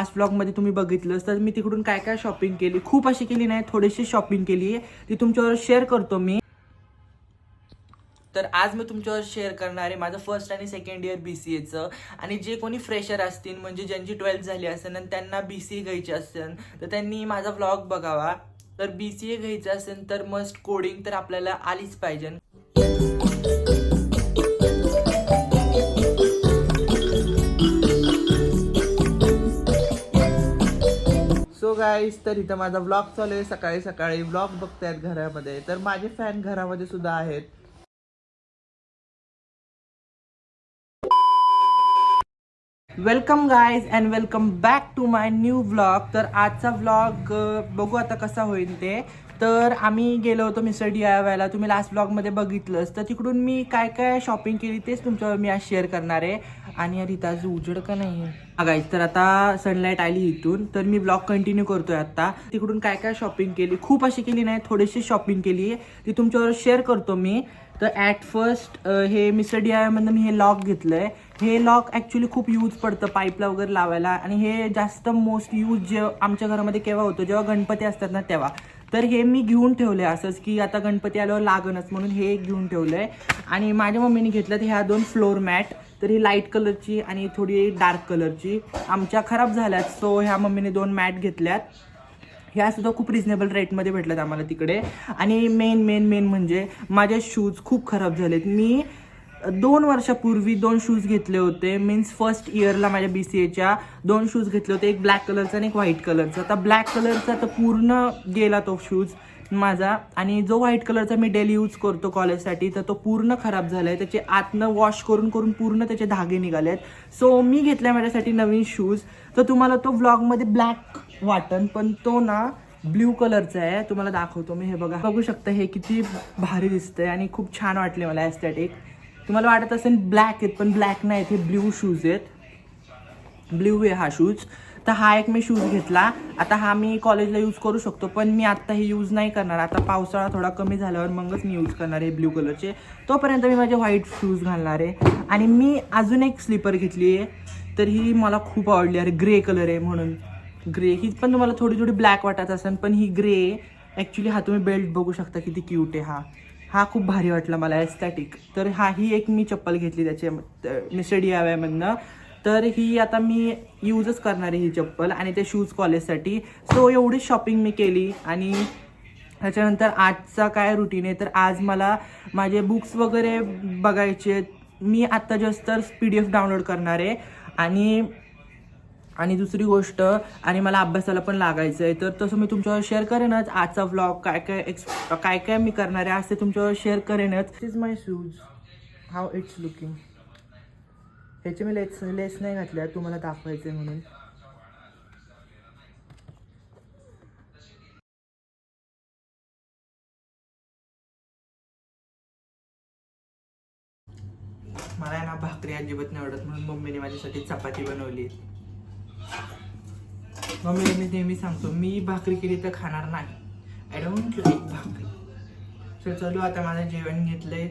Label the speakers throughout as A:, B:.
A: Last व्लॉगमध्ये तुम्ही बघितलंच तर मी तिकडून काय काय शॉपिंग केली, खूप अशी केली नाही, थोडीशी शॉपिंग केली आहे, ती तुमच्यावर शेअर करतो मी. तर आज मी तुमच्यावर शेअर करणार आहे माझं फर्स्ट आणि सेकंड इयर BCAचं. आणि जे कोणी फ्रेशर असतील म्हणजे ज्यांची 12th झाली असेल आणि त्यांना BCA घ्यायची असेल तर त्यांनी माझा व्लॉग बघावा. तर BCA घ्यायचं असेल तर मस्ट कोडिंग तर आपल्याला आलीच पाहिजे. सो गाईज, तर इथं माझा व्लॉग चालू आहे. सकाळी सकाळी व्लॉग बघतायत घरामध्ये, तर माझे फॅन घरामध्ये सुद्धा आहेत. Welcome guys and welcome back to my new vlog. तर आजचा व्लॉग बघू आता कसा होईल ते. तर आम्ही गेलो होतो मिस्टर DIYला, तुम्ही लास्ट व्लॉगमध्ये बघितलंच. तर तिकडून मी काय काय शॉपिंग केली तेच तुमच्यावर मी आज शेअर करणार आहे. आणि यार इथं आज उजेड का नाही आहे गाईज, तर आता सनलाईट आली इथून, तर मी व्लॉग कंटिन्यू करतोय आता. तिकडून काय काय शॉपिंग केली, खूप अशी केली नाही, थोडीशी शॉपिंग केली आहे, ती तुमच्यावर शेअर करतो मी. तर ॲट फर्स्ट हे मिस्टर DIYमधनं मी हे लॉक घेतलं आहे. हे लॉक ॲक्च्युली खूप यूज पडतं पाईपला वगैरे लावायला, आणि हे जास्त मोस्ट यूज जे आमच्या घरामध्ये केव्हा होतं, जेव्हा गणपती असतात ना तेव्हा. तर हे मी घेऊन ठेवलं आहे असंच की आता गणपती आल्यावर लागणच म्हणून हे घेऊन ठेवलं आहे. आणि माझ्या मम्मीने घेतलं तर ह्या 2 फ्लोर मॅट, तर ही लाईट कलरची आणि थोडी डार्क कलरची आमच्या खराब झाल्यात, सो ह्या मम्मीने 2 मॅट घेतल्यात. ह्या सुद्धा खूप रिजनेबल रेटमध्ये भेटल्यात आम्हाला तिकडे. आणि मेन म्हणजे माझे शूज खूप खराब झालेत. मी 2 वर्षापूर्वी 2 शूज घेतले होते, मीन्स फर्स्ट इयरला माझ्या BCAच्या 2 शूज घेतले होते, एक ब्लॅक कलरचा आणि एक व्हाईट कलरचा. आता ब्लॅक कलरचा तर पूर्ण गेला तो शूज माझा, आणि जो व्हाईट कलरचा मी डेली यूज करतो कॉलेजसाठी तर तो पूर्ण खराब झाला आहे. त्याचे आतनं वॉश करून पूर्ण त्याचे धागे निघाले आहेत. सो मी घेतला माझ्यासाठी नवीन शूज. तर तुम्हाला तो व्लॉगमध्ये ब्लॅक वाटन, पण तो ना ब्ल्यू कलरचा आहे. तुम्हाला दाखवतो मी, हे बघा, बघू शकता हे किती भारी दिसतंय आणि खूप छान वाटले मला ॲस्थेटिक. तुम्हाला वाटत असेल ब्लॅक आहेत, पण ब्लॅक नाही, हे ब्ल्यू शूज आहेत, ब्ल्यू आहे हा शूज. तर हा एक मी शूज घेतला. आता हा मी कॉलेजला यूज करू शकतो, पण मी आत्ता हे यूज नाही करणार. आता पावसाळा थोडा कमी झाल्यावर मगच मी यूज करणार आहे ब्ल्यू कलरचे. तोपर्यंत मी माझे व्हाईट शूज घालणार आहे. आणि मी अजून एक स्लीपर घेतली आहे, तर ही मला खूप आवडली. अरे ग्रे कलर आहे म्हणून ग्रे. ही पण तुम्हाला थोडी ब्लॅक वाटत असेल, पण ही ग्रे आहे ॲक्च्युली. हा तुम्ही बेल्ट बघू शकता किती क्यूट आहे. हा खूप भारी वाटला मला ॲस्थेटिक. तर ही एक मी चप्पल घेतली त्याचे मिस्टर DIYमधनं. तर ही आता मी यूजच करणार आहे ही चप्पल आणि ते शूज कॉलेजसाठी. सो एवढीच शॉपिंग मी केली. आणि त्याच्यानंतर आजचा काय रुटीन आहे, तर आज मला माझे बुक्स वगैरे बघायचे. मी आत्ता जास्त PDF डाउनलोड करणार आहे. आणि दुसरी गोष्ट, आणि मला अभ्यासाला पण लागायचं आहे. तर तसं मी तुमच्यावर शेअर करेनच आजचा व्लॉग, काय काय मी करणार आहे आज ते तुमच्यावर शेअर करेनच. This is my shoes, how it's looking. ह्याचे मी लेस नाही घातल्या, तुम्हाला दाखवायचं आहे म्हणून. मला ना भाकरी अजिबात नाही आवडत, म्हणून मम्मीने माझ्यासाठी चपाती बनवली. मम्मीला मी नेहमी सांगतो, मी भाकरी केली तर खाणार नाही, आय डोंट लाईक भाकरी. सो चलो आता माझं जेवण घेतलंय,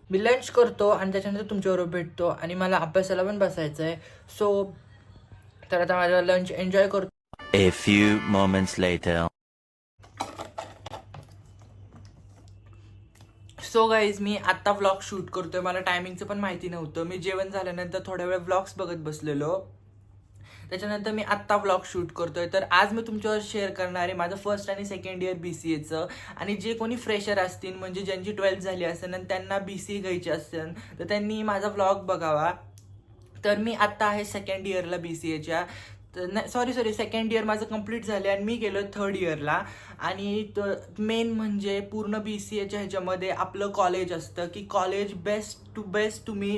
A: मी लंच करतो आणि त्याच्यानंतर तुमच्याबरोबर भेटतो. आणि मला अभ्यासाला पण बसायचं आहे. सो तर आता माझा लंच एन्जॉय करतो.
B: A few moments later.
A: So guys, मी आत्ता व्लॉग शूट करतोय. मला टायमिंगचं पण माहिती नव्हतं. मी जेवण झाल्यानंतर थोड्या वेळ व्लॉग्स बघत बसलेलो, त्याच्यानंतर मी आत्ता व्लॉग शूट करतोय. तर आज मी तुमच्यावर शेअर करणार आहे माझं फर्स्ट आणि सेकंड इयर BCAचं. आणि जे कोणी फ्रेशर असतील म्हणजे ज्यांची 12th झाली असेल आणि त्यांना BCA घ्यायची असेल तर त्यांनी माझा व्लॉग बघावा. तर मी आत्ता आहे सेकंड इयरला BCAच्या. तर सॉरी सेकंड इयर माझं कंप्लीट झाले आणि मी गेलो थर्ड इयरला. आणि मेन म्हणजे पूर्ण BCAच्या ह्याच्यामध्ये आपलं कॉलेज असतं की कॉलेज बेस्ट तुम्ही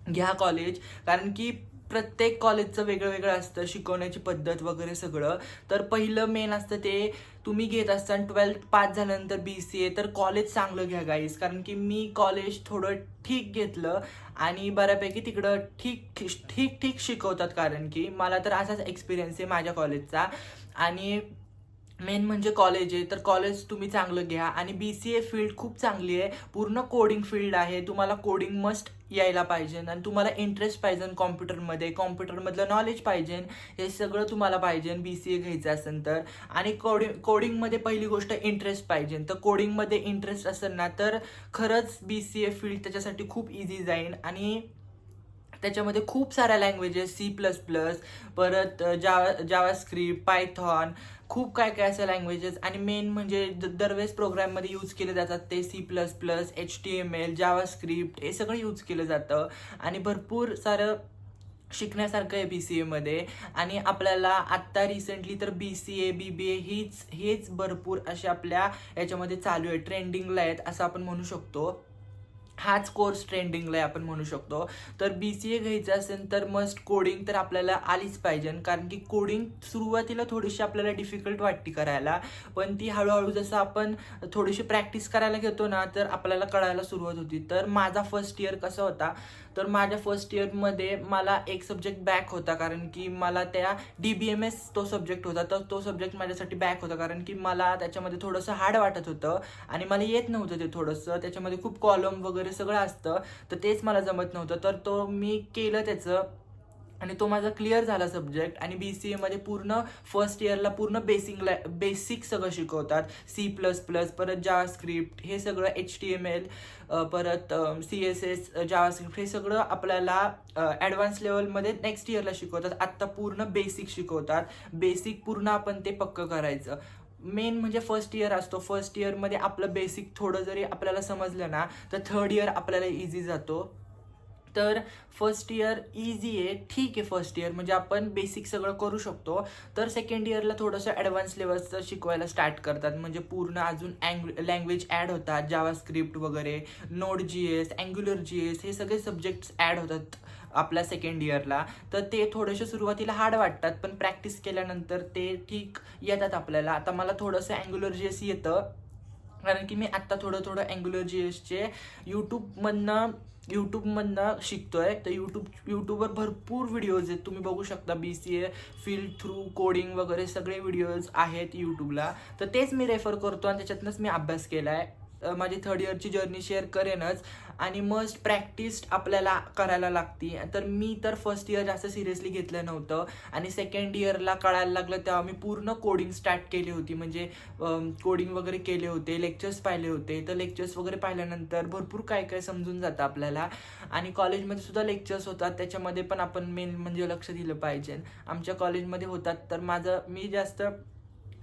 A: घ्या कॉलेज. कारण की प्रत्येक कॉलेजचं वेगळं असतं, शिकवण्याची पद्धत वगैरे सगळं. तर पहिलं मेन असतं ते तुम्ही घेत असताना 12th पास झाल्यानंतर BCA, तर कॉलेज चांगलं घ्या गाईज. कारण की मी कॉलेज थोडं ठीक घेतलं आणि बऱ्यापैकी तिकडं ठीक शिकवतात, कारण की मला तर असाच एक्सपिरियन्स आहे माझ्या कॉलेजचा. आणि मेन म्हणजे कॉलेज आहे, तर कॉलेज तुम्ही चांगलं घ्या. आणि BCA फील्ड खूप चांगली आहे, पूर्ण कोडिंग फील्ड आहे. तुम्हाला कोडिंग मस्ट यायला पाहिजे आणि तुम्हाला इंटरेस्ट पाहिजे कॉम्प्युटरमध्ये, कॉम्प्युटरमधलं नॉलेज पाहिजे, हे सगळं तुम्हाला पाहिजे BCA घ्यायचं असेल तर. आणि कोडिंगमध्ये पहिली गोष्ट इंटरेस्ट पाहिजे. तर कोडिंगमध्ये इंटरेस्ट असेल ना तर खरंच BCA फील्ड त्याच्यासाठी खूप इझी जाईल. आणि त्याच्यामध्ये खूप साऱ्या लँग्वेजेस, C++, परत जावास्क्रिप्ट, पायथॉन, खूप काय काय अशा लँग्वेजेस. आणि मेन म्हणजे दरवेळेस प्रोग्राममध्ये यूज केले जातात ते C++, HTML, जावास्क्रिप्ट, हे सगळं यूज केलं जातं. आणि भरपूर सारं शिकण्यासारखं आहे BCA मध्ये. आणि आपल्याला आत्ता रिसेंटली तर BCA, BBA हेच भरपूर असे आपल्या याच्यामध्ये चालू आहे, ट्रेंडिंगला आहेत असं आपण म्हणू शकतो. हाच कोर्स ट्रेंडिंगला आहे आपण म्हणू शकतो. तर BCA घ्यायचं असेल तर मस्ट कोडिंग तर आपल्याला आलीच पाहिजे, कारण की कोडिंग सुरुवातीला थोडीशी आपल्याला डिफिकल्ट वाटते करायला, पण ती हळूहळू जसं आपण थोडीशी प्रॅक्टिस करायला घेतो ना तर आपल्याला कळायला सुरुवात होती. तर माझा फर्स्ट इयर कसा होता, तर माझ्या फर्स्ट इयरमध्ये मला एक सब्जेक्ट बॅक होता, कारण की मला त्या DBMS तो सब्जेक्ट होता, तर तो सब्जेक्ट माझ्यासाठी बॅक होता, कारण की मला त्याच्यामध्ये थोडंसं हार्ड वाटत होतं आणि मला येत नव्हतं ते थोडंसं. त्याच्यामध्ये खूप कॉलम वगैरे सगळं असतं, तर तेच मला जमत नव्हतं. तर तो मी केलं त्याचं आणि तो माझा क्लिअर झाला सब्जेक्ट. आणि BCA मध्ये पूर्ण फर्स्ट इयरला पूर्ण बेसिक सगळं शिकवतात. C++, परत जावास्क्रिप्ट, हे सगळं HTML, परत CSS, जावास्क्रिप्ट, हे सगळं आपल्याला ॲडव्हान्स लेवलमध्ये नेक्स्ट इयरला शिकवतात. आत्ता पूर्ण बेसिक शिकवतात. बेसिक पूर्ण आपण ते पक्कं करायचं. मेन म्हणजे फर्स्ट इयर असतो. फर्स्ट इयरमध्ये आपलं बेसिक थोडं जरी आपल्याला समजलं ना तर थर्ड इयर आपल्याला इझी जातो. तर फर्स्ट इयर इझी आहे, ठीक आहे. फर्स्ट इयर म्हणजे आपण बेसिक सगळं करू शकतो. तर सेकंड इयरला थोडंसं ॲडव्हान्स लेवलचं शिकवायला स्टार्ट करतात, म्हणजे पूर्ण अजून लँग्वेज ॲड होतात, जावास्क्रिप्ट वगैरे, Node.js, AngularJS, हे सगळे सब्जेक्ट्स ॲड होतात आपल्या सेकंड इयरला. तर ते थोडेसे सुरुवातीला हार्ड वाटतात, पण प्रॅक्टिस केल्यानंतर ते ठीक येतात आपल्याला. आता मला थोडंसं AngularJS येतं, कारण की मी आत्ता थोडं AngularJSचे यूट्यूबमधनं शिकतोय. तर यूट्यूबवर भरपूर व्हिडिओज आहेत, तुम्ही बघू शकता. BCA फील्ड थ्रू कोडिंग वगैरे सगळे व्हिडिओज आहेत यूट्यूबला, तर तेच मी रेफर करतो आणि त्याच्यातनंच मी अभ्यास केला आहे. माझी थर्ड इयरची जर्नी शेअर करेनच. आणि मस्ट प्रॅक्टिस आपल्याला करायला लागते. तर मी तर फर्स्ट इयर जास्त सिरियसली घेतलं नव्हतं, आणि सेकंड इयरला कळायला लागलं तेव्हा मी पूर्ण कोडिंग स्टार्ट केली होती, म्हणजे कोडिंग वगैरे केले होते, लेक्चर्स पाहिले होते. तर लेक्चर्स वगैरे पाहिल्यानंतर भरपूर काय काय समजून जातं आपल्याला. आणि कॉलेजमध्ये सुद्धा लेक्चर्स होतात, त्याच्यामध्ये पण आपण मेन म्हणजे लक्ष दिलं पाहिजे. आमच्या कॉलेजमध्ये होतात, तर मी जास्त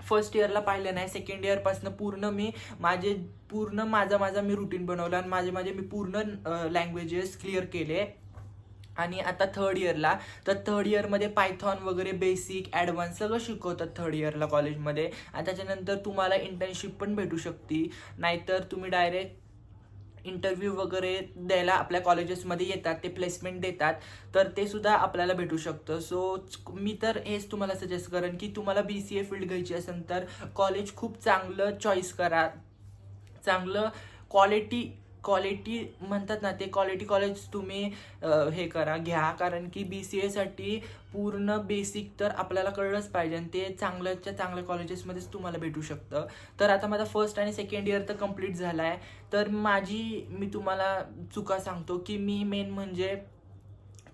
A: फर्स्ट इयरला पाहिलं नाही. सेकंड इयरपासून पूर्ण मी माझा मी रुटीन बनवलं आणि मी पूर्ण लँग्वेजेस क्लिअर केले. आणि आता थर्ड इयरमध्ये पायथॉन वगैरे बेसिक, ॲडव्हान्स सगळं शिकवतात थर्ड इयरला कॉलेजमध्ये. आणि त्याच्यानंतर तुम्हाला इंटर्नशिप पण भेटू शकते, नाहीतर तुम्ही डायरेक्ट इंटरव्ह्यू वगैरे द्यायला आपल्या कॉलेजेसमध्ये येतात, ते प्लेसमेंट देतात, तर ते सुद्धा आपल्याला भेटू शकतं. सो मी तर हेच तुम्हाला सजेस्ट करेन की तुम्हाला BCA फील्ड घ्यायची असेल तर कॉलेज खूप चांगलं चॉईस करा. चांगलं क्वालिटी म्हणतात ना, ते क्वालिटी कॉलेज तुम्ही हे घ्या, कारण की BCA साठी पूर्ण बेसिक तर आपल्याला कळलंच पाहिजे, आणि ते चांगल्या कॉलेजेसमध्येच तुम्हाला भेटू शकतं. तर आता माझा फर्स्ट आणि सेकंड इयर तर कम्प्लीट झाला आहे. तर मी तुम्हाला चुका सांगतो की मी मेन म्हणजे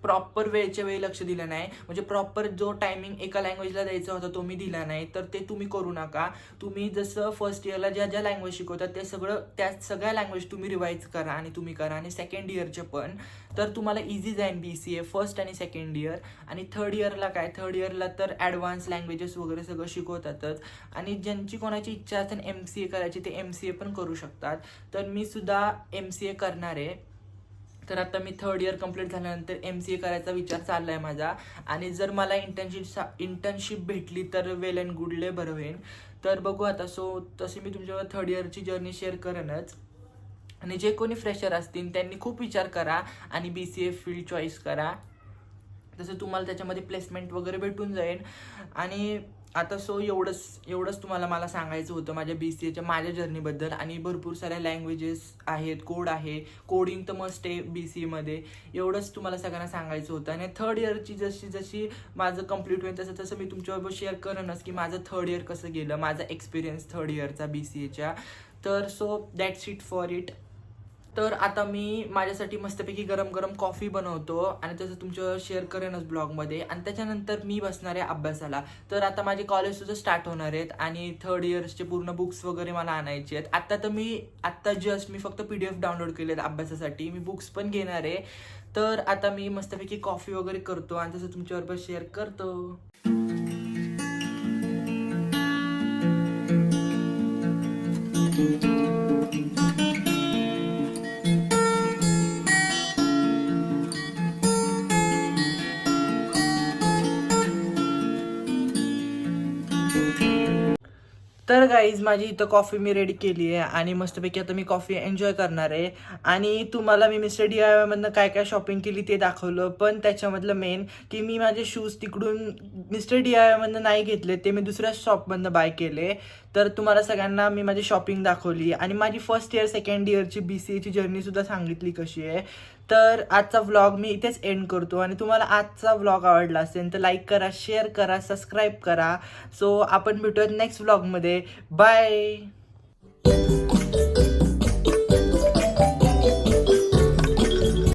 A: प्रॉपर वेळच्या वेळी लक्ष दिलं नाही, म्हणजे प्रॉपर जो टायमिंग एका लँग्वेजला द्यायचा होता तो मी दिला नाही. तर ते तुम्ही करू नका. तुम्ही जसं फर्स्ट इयरला ज्या लँग्वेज शिकवतात त्या सगळ्या लँग्वेज तुम्ही रिवाईज करा आणि तुम्ही करा, आणि सेकंड इयरचे पण. तर तुम्हाला इझी जाईल BCA फर्स्ट आणि सेकंड इयर. आणि थर्ड इयरला तर ॲडव्हान्स लँग्वेजेस वगैरे सगळं शिकवतातच. आणि ज्यांची कोणाची इच्छा असेल MCA करायची ते MCA पण करू शकतात. तर मी सुद्धा MCA करणार आहे. तर आता मी थर्ड इयर कंप्लीट झाल्यानंतर MCA करायचा विचार चालला आहे माझा. आणि जर मला इंटर्नशिप भेटली तर वेल अँड गुड, लय बरं होईल. तर बघू आता. सो तशी मी तुमच्यावर थर्ड इयरची जर्नी शेअर करेनच. आणि जे कोणी फ्रेशर असतील त्यांनी खूप विचार करा आणि BCA फील्ड चॉईस करा, तसं तुम्हाला त्याच्यामध्ये प्लेसमेंट वगैरे भेटून जाईल. आणि आता सो एवढंच तुम्हाला मला सांगायचं होतं माझ्या BCAच्या माझ्या जर्नीबद्दल. आणि भरपूर साऱ्या लँग्वेजेस आहेत, कोड आहे, कोडिंग तर मस्ट आहे BCAमध्ये. एवढंच तुम्हाला सगळ्यांना सांगायचं होतं. आणि थर्ड इयरची जशी माझं कंप्लीट होईल तसं मी तुमच्याबरोबर शेअर करेनच की माझं थर्ड इयर कसं गेलं, माझा एक्सपिरियन्स थर्ड इयरचा BCAच्या. तर so that's it for it. तर आता मी माझ्यासाठी मस्तपैकी गरम गरम कॉफी बनवतो आणि तसं तुमचं शेअर करेनच ब्लॉगमध्ये. आणि त्याच्यानंतर मी बसणार आहे अभ्यासाला. तर आता माझे कॉलेज सुद्धा स्टार्ट होणार आहेत आणि थर्ड इयर्सचे पूर्ण बुक्स वगैरे मला आणायचे आहेत. आत्ता जस्ट मी फक्त PDF डाउनलोड केले आहेत अभ्यासासाठी. मी बुक्स पण घेणार आहे. तर आता मी मस्तपैकी कॉफी वगैरे करतो आणि तसं तुमच्याबरोबर शेअर करतो. तर गाईज माझी इथं कॉफी मी रेडी केली आहे आणि मस्तपैकी आता मी कॉफी एन्जॉय करणार आहे. आणि तुम्हाला मी मिस्टर DIY मधनं काय काय शॉपिंग केली ते दाखवलं, पण त्याच्यामधलं मेन की मी माझे शूज तिकडून मिस्टर DIY मधनं नाही घेतले, ते मी दुसऱ्या शॉपमधनं बाय केले. तर तुम्हाला सगळ्यांना मी माझी शॉपिंग दाखवली आणि माझी फर्स्ट इयर सेकंड इयरची BCAची जर्नीसुद्धा सांगितली कशी आहे. तर आजचा व्लॉग मी इथेच एंड करतो. आणि तुम्हाला आजचा व्लॉग आवडला असेल तर लाईक करा, शेअर करा, सबस्क्राईब करा. सो आपण भेटूयात नेक्स्ट व्लॉगमध्ये. बाय.